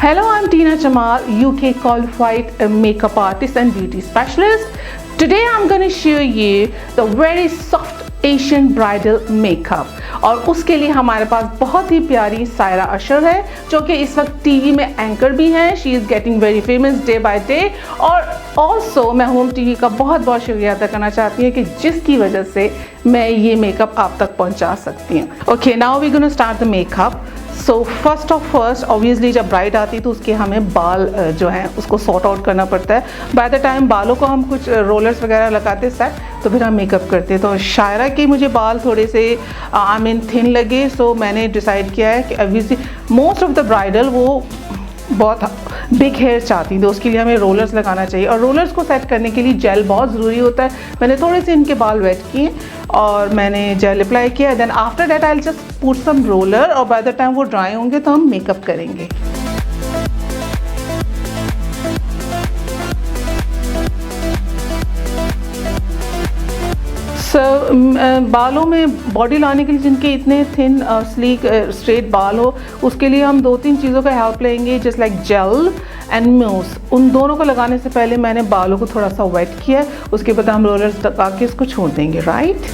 Hello, I'm Tina Jamal, UK qualified makeup artist and beauty specialist. Today I'm going to show you the very soft Asian bridal makeup और उसके लिए हमारे पास बहुत ही प्यारी सायरा अशर है जो कि इस वक्त टीवी में एंकर भी हैं. She is getting very famous day by day. और ऑल्सो मैं होम टीवी का बहुत बहुत शुक्रिया अदा करना चाहती हूँ कि जिसकी वजह से मैं ये मेकअप आप तक पहुँचा सकती हूँ. Okay, now we gonna start the makeup. So first obviously जब ब्राइड आती है तो उसके हमें बाल जो हैं उसको सॉर्ट आउट करना पड़ता है. बाय द टाइम बालों को हम कुछ रोलर्स वगैरह लगाते सेट तो फिर हम मेकअप करते हैं. तो शायरा के मुझे बाल थोड़े से आई मीन थिन लगे. सो मैंने डिसाइड किया है कि obviously most of the bridal वो बहुत बिग हेयर चाहती थी तो उसके लिए हमें रोलर्स लगाना चाहिए. और रोलर्स को सेट करने के लिए जेल बहुत ज़रूरी होता है. मैंने थोड़े से इनके बाल वेट किए और मैंने जेल अप्लाई किया. Then after that I will just put some roller और बाय द टाइम वो ड्राई होंगे तो हम मेकअप करेंगे. बालों में बॉडी लाने के लिए जिनके इतने थिन स्लीक स्ट्रेट बाल हो उसके लिए हम 2-3 चीज़ों का हेल्प लेंगे जस्ट लाइक जेल एंड म्यूस. उन दोनों को लगाने से पहले मैंने बालों को थोड़ा सा वेट किया. उसके बाद हम रोलर्स लगा के इसको छोड़ देंगे. Right,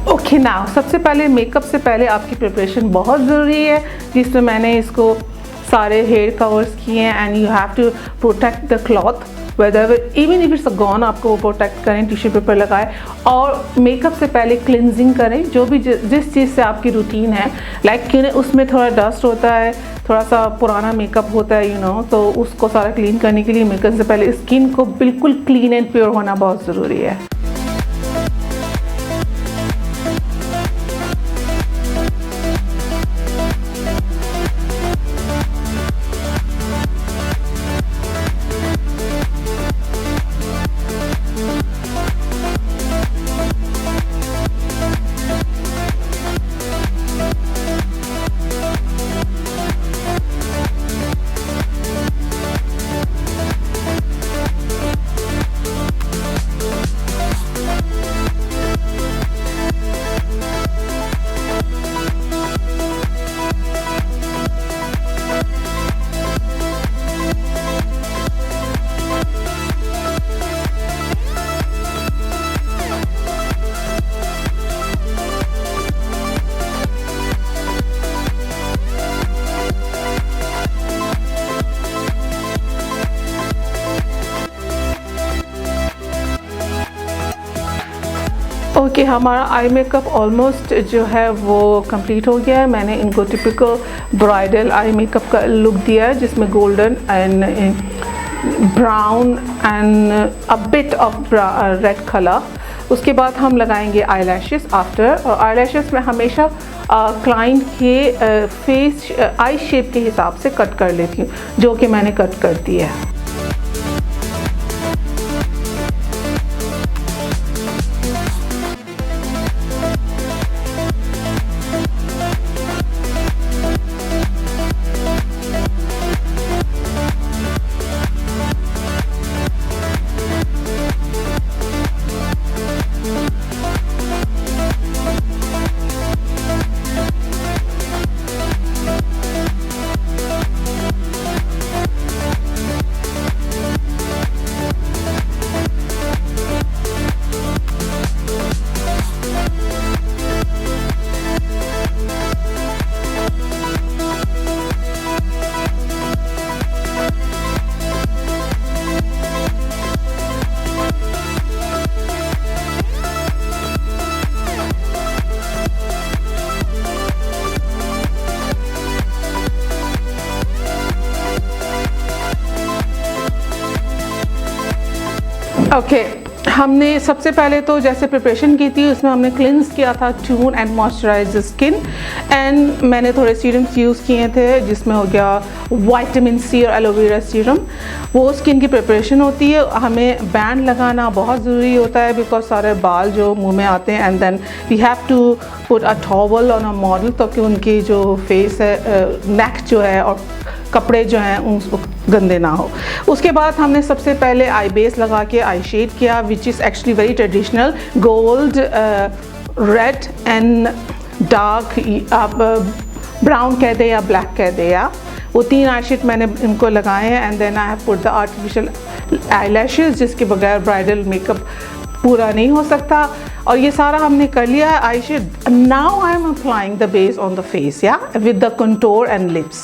okay. नाउ सबसे पहले मेकअप से पहले आपकी प्रिपरेशन बहुत ज़रूरी है जिसमें मैंने इसको सारे हेयर कवर्स किए हैं. And you have to protect the cloth whether even if it's a gown. आपको वो प्रोटेक्ट करें, टिश्यू पेपर लगाएं और मेकअप से पहले क्लिनजिंग करें. जो भी जिस चीज़ से आपकी रूटीन है लाइक उसमें थोड़ा डस्ट होता है, थोड़ा सा पुराना मेकअप होता है तो उसको सारा क्लीन करने के लिए मेकअप से पहले स्किन को बिल्कुल क्लीन एंड प्योर होना बहुत ज़रूरी है. ओके, हमारा आई मेकअप ऑलमोस्ट जो है वो कंप्लीट हो गया है. मैंने इनको टिपिकल ब्राइडल आई मेकअप का लुक दिया है जिसमें golden and brown and a bit of red colour. उसके बाद हम लगाएंगे आई लैशेस आफ्टर. और आई लैशेस में हमेशा क्लाइंट के फेस आई शेप के हिसाब से कट कर लेती हूँ जो कि मैंने कट कर दी है. ओके हमने सबसे पहले तो जैसे प्रिपरेशन की थी उसमें हमने क्लिनस किया था, tone and moisturise skin, and मैंने थोड़े सीरम्स यूज़ किए थे जिसमें हो गया विटामिन सी और एलोवेरा सीरम। वो स्किन की प्रिपरेशन होती है। हमें बैंड लगाना बहुत ज़रूरी होता है बिकॉज सारे बाल जो मुंह में आते हैं, and then we have to put a towel on a model ताकि उनकी जो फेस है, नेक जो है और कपड़े जो हैं उन गंदे ना हो। उसके बाद हमने सबसे पहले आई बेस लगा के आई शेड किया, which is actually very traditional, gold, red and dark, आप ब्राउन कह दे या ब्लैक कह दे, या वो 3 आई शेड मैंने इनको लगाए हैं। And then I have put the artificial eyelashes जिसके बगैर ब्राइडल मेकअप पूरा नहीं हो सकता। और ये सारा हमने कर लिया है eye shade. Now I am applying the base on the face, या with the contour and lips.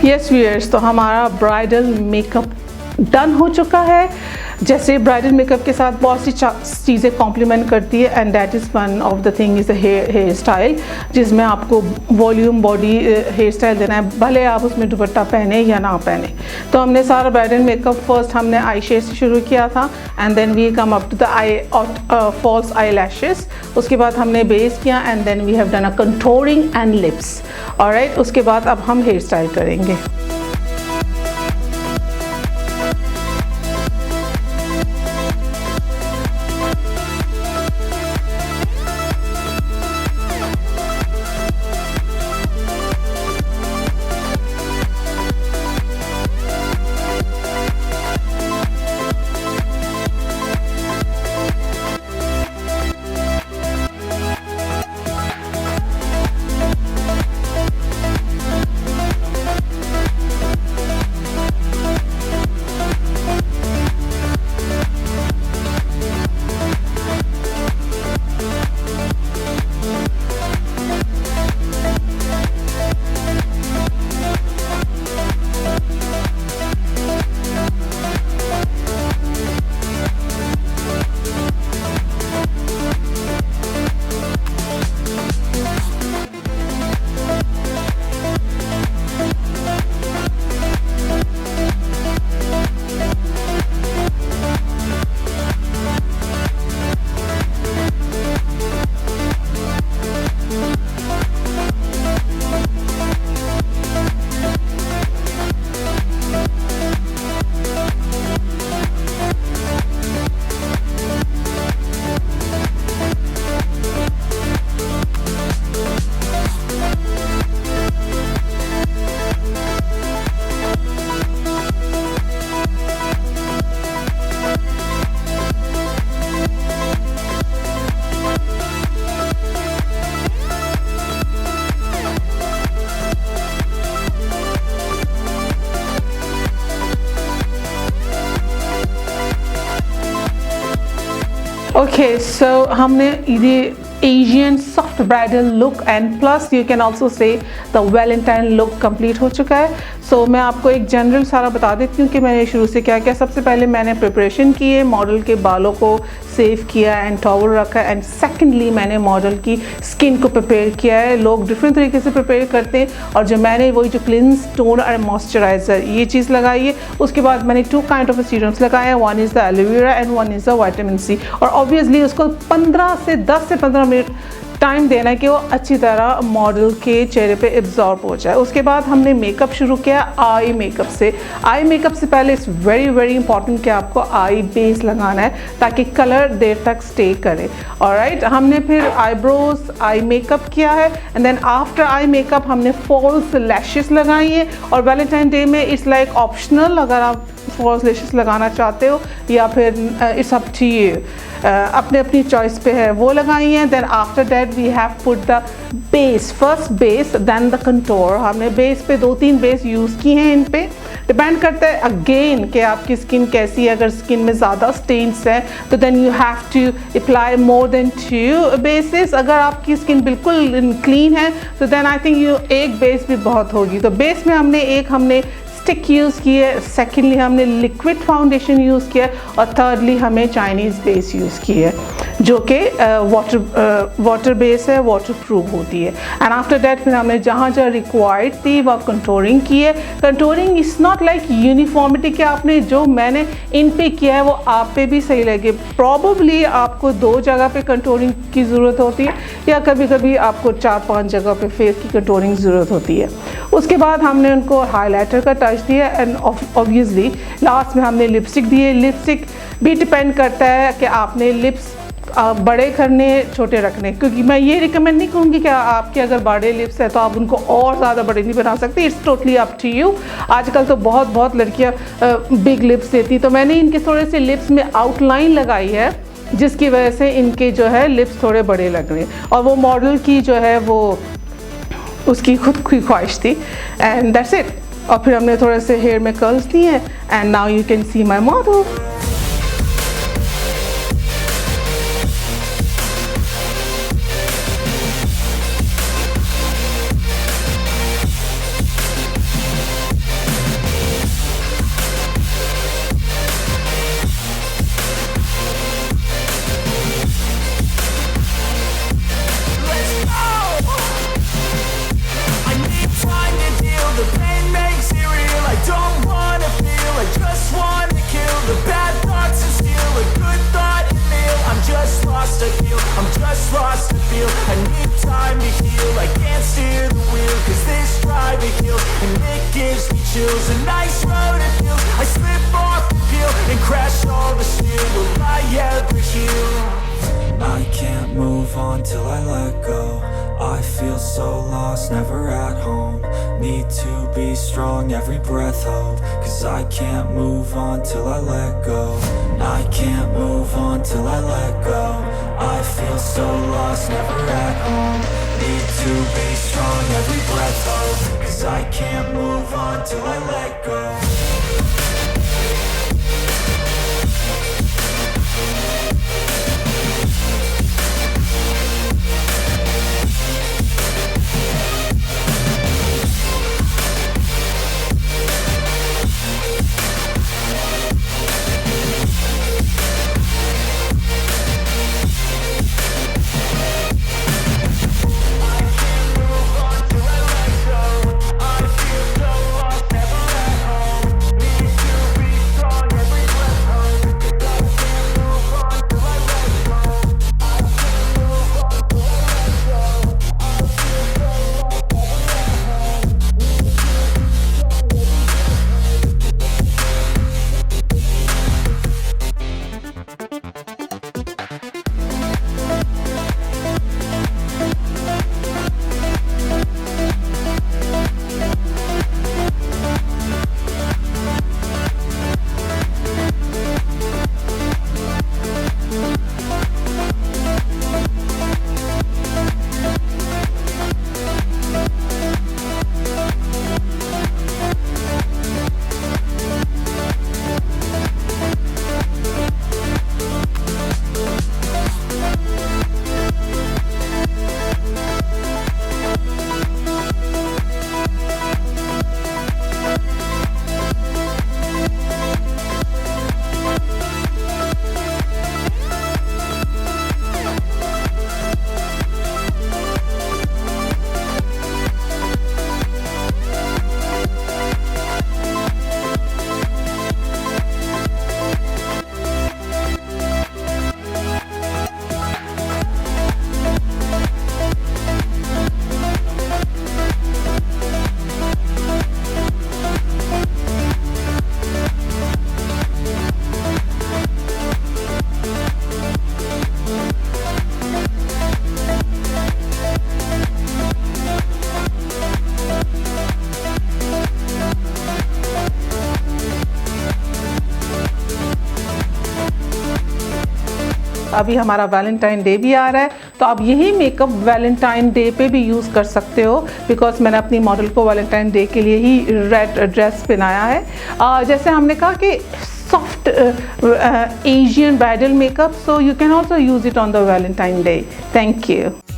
Yes viewers, तो हमारा ब्राइडल मेकअप डन हो चुका है। जैसे ब्राइडल मेकअप के साथ बहुत सी चीज़ें कॉम्प्लीमेंट करती है, and that is one of the thing is here style, जिसमें आपको वॉल्यूम बॉडी हेयर स्टाइल देना है, भले आप उसमें दुपट्टा पहने या ना पहने। तो हमने सारा ब्राइडल मेकअप फर्स्ट हमने आई शेड से शुरू किया था, and then we come up to the eye false eyelashes. उसके बाद हमने बेस किया, and then we have done a contouring and lips. Alright, उसके बाद अब हम हेयर स्टाइल करेंगे। ओके, सो हमने ये Asian soft bridal look and plus you can also say the Valentine look complete हो चुका है। So मैं आपको एक जनरल सारा बता देती हूँ कि मैंने शुरू से क्या किया। सबसे पहले मैंने प्रिपरेशन की है, मॉडल के बालों को सेव किया एंड टॉवल रखा एंड सेकेंडली मैंने मॉडल की स्किन को प्रिपेयर किया है। लोग डिफरेंट तरीके से प्रिपेयर करते हैं और जो मैंने वही जो क्लिनज टोन और मॉइस्चराइजर ये चीज़ लगाई है। उसके बाद मैंने 2 काइंड ऑफ सीरम्स लगाए हैं, one is the aloe vera and one is the vitamin C. और ऑब्वियसली उसको 10 से 15 मिनट टाइम देना है कि वो अच्छी तरह मॉडल के चेहरे पे एब्जॉर्ब हो जाए। उसके बाद हमने मेकअप शुरू किया आई मेकअप से। आई मेकअप से पहले इट्स वेरी वेरी इंपॉर्टेंट कि आपको आई बेस लगाना है ताकि कलर देर तक स्टे करे। ऑलराइट, हमने फिर आईब्रोज आई मेकअप किया है and then after eye makeup हमने फॉल्स लैशेस लगाई है। और वैलेंटाइन डे में इट्स लाइक ऑप्शनल, अगर आप फॉल्स लैशेस लगाना चाहते हो या फिर इट्स अप टू यू, अपने अपनी चॉइस पे है, वो लगाई हैं। Then after that we have put the base, first base then the contour. हमने बेस पे 2-3 बेस यूज़ किए हैं। इन पे डिपेंड करता है अगेन कि आपकी स्किन कैसी है। अगर स्किन में ज़्यादा स्टेन्स है तो then you have to apply more than 2 bases. अगर आपकी स्किन बिल्कुल क्लीन है तो देन आई थिंक यू एक बेस भी बहुत होगी। तो बेस में हमने स्टिक यूज़ की है, सेकेंडली हमने लिक्विड फाउंडेशन यूज़ किया है और थर्डली हमें चाइनीज़ बेस यूज़ की है जो कि वाटर बेस है, वाटर प्रूफ होती है। एंड आफ्टर दैट फिर हमने जहाँ जहाँ रिक्वायर्ड थी वह कंटूरिंग की है। Contouring is not like uniformity कि आपने जो मैंने इन पे किया है वो आप पे भी सही लगे। प्रॉबली आपको 2 जगह पे कंटूरिंग की ज़रूरत होती है या कभी कभी आपको 4-5 जगह पे फेस की कंटूरिंग ज़रूरत होती है। उसके बाद हमने उनको हाइलाइटर का टच दिया एंड ऑब्वियसली लास्ट में हमने लिपस्टिक दी है। लिपस्टिक भी डिपेंड करता है कि आपने लिप्स बड़े करने छोटे रखने, क्योंकि मैं ये रिकमेंड नहीं करूँगी कि आपके अगर बड़े लिप्स है तो आप उनको और ज़्यादा बड़े नहीं बना सकते। It's totally up to you. आजकल तो बहुत लड़कियाँ बिग लिप्स देती, तो मैंने इनके थोड़े से लिप्स में आउटलाइन लगाई है जिसकी वजह से इनके जो है लिप्स थोड़े बड़े लग रहे हैं। और वो मॉडल की जो है वो उसकी खुद की ख्वाहिश थी एंड दैट्स इट। और फिर हमने थोड़े से हेयर में कर्ल्स दिए हैं and now you can see my model. I'm just lost to feel. I need time to heal. I can't steer the wheel, cause this drive it heals and it gives me chills. A nice road it feels. I slip off the peel and crash all the steel. Will I ever heal? I can't move on till I let go. I feel so lost, never at home. Need to be strong, every breath hold. Cause I can't move on till I let go. I can't move on till I let go. I feel so lost, never at home. Need to be strong, every breath hold. Cause I can't move on till I let go. अभी हमारा Valentine day भी आ रहा है, तो आप यही makeup Valentine day पे भी यूज़ कर सकते हो, बिकॉज मैंने अपनी मॉडल को वैलेंटाइन डे के लिए ही रेड ड्रेस पहनाया है। जैसे हमने कहा कि soft Asian bridal makeup, so you can also use it on the Valentine Day. Thank you.